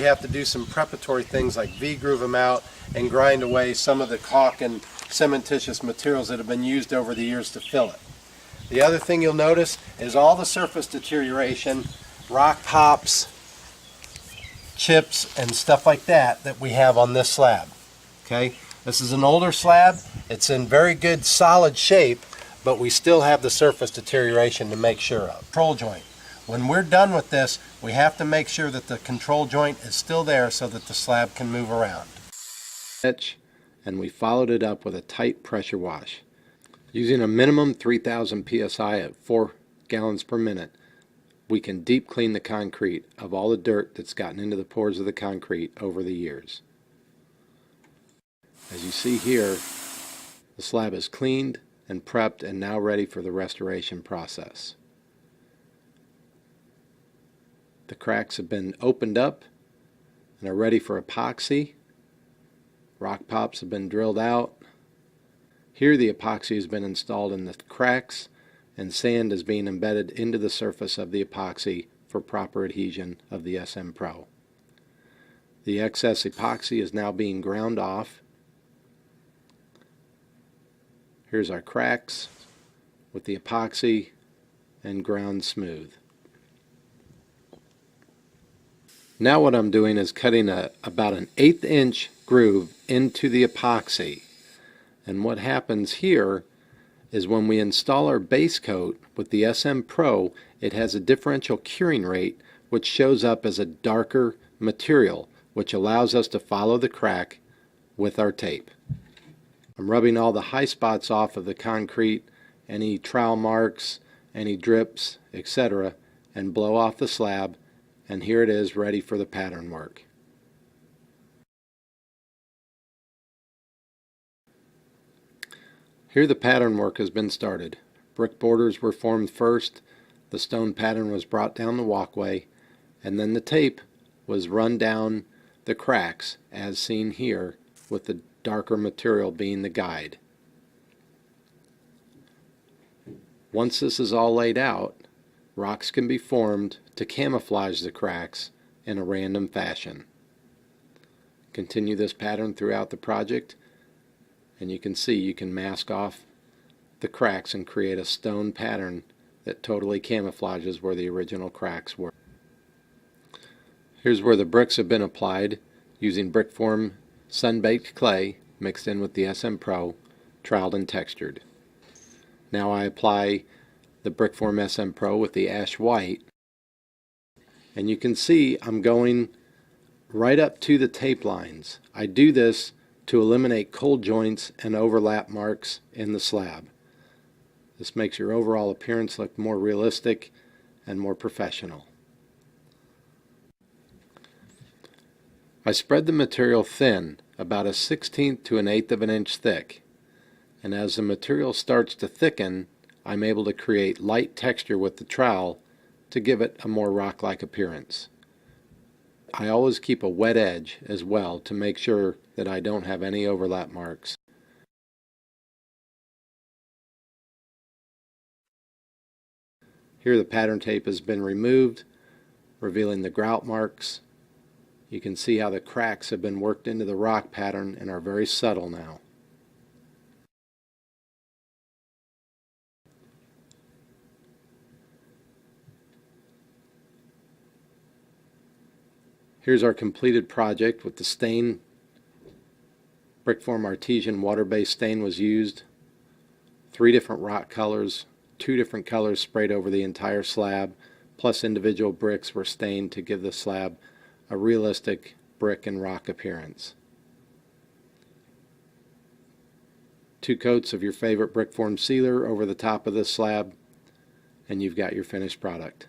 have to do some preparatory things like V-groove them out and grind away some of the caulk and cementitious materials that have been used over the years to fill it. The other thing you'll notice is all the surface deterioration, rock pops, chips, and stuff like that that we have on this slab. Okay, this is an older slab. It's in very good solid shape, but we still have the surface deterioration to make sure of. Control joint. When we're done with this, we have to make sure that the control joint is still there so that the slab can move around. And we followed it up with a tight pressure wash. Using a minimum 3000 psi at 4 gallons per minute, we can deep clean the concrete of all the dirt that's gotten into the pores of the concrete over the years. As you see here, the slab is cleaned and prepped and now ready for the restoration process. The cracks have been opened up and are ready for epoxy. Rock pops have been drilled out. Here the epoxy has been installed in the cracks, and sand is being embedded into the surface of the epoxy for proper adhesion of the SM Pro. The excess epoxy is now being ground off. Here's our cracks with the epoxy and ground smooth. Now what I'm doing is cutting about an 1/8 inch groove into the epoxy. And what happens here is when we install our base coat with the SM Pro, it has a differential curing rate which shows up as a darker material, which allows us to follow the crack with our tape. I'm rubbing all the high spots off of the concrete, any trowel marks, any drips, etc., and blow off the slab, and here it is ready for the pattern work. Here the pattern work has been started. Brick borders were formed first, the stone pattern was brought down the walkway, and then the tape was run down the cracks as seen here, with the darker material being the guide. Once this is all laid out, rocks can be formed to camouflage the cracks in a random fashion. Continue this pattern throughout the project, and you can see you can mask off the cracks and create a stone pattern that totally camouflages where the original cracks were. Here's where the bricks have been applied using brickform sun-baked clay mixed in with the SM Pro, troweled and textured. Now I apply the brickform SM Pro with the ash white, and you can see I'm going right up to the tape lines. I do this to eliminate cold joints and overlap marks in the slab. This makes your overall appearance look more realistic and more professional. I spread the material thin, about a 1/16 to an 1/8 of an inch thick, and as the material starts to thicken, I'm able to create light texture with the trowel to give it a more rock-like appearance. I always keep a wet edge as well to make sure that I don't have any overlap marks. Here the pattern tape has been removed, revealing the grout marks. You can see how the cracks have been worked into the rock pattern and are very subtle now. Here's our completed project with the stain. Brickform artesian water-based stain was used. 3 different rock colors, 2 different colors sprayed over the entire slab, plus individual bricks were stained to give the slab a realistic brick and rock appearance. 2 coats of your favorite brickform sealer over the top of this slab, and you've got your finished product.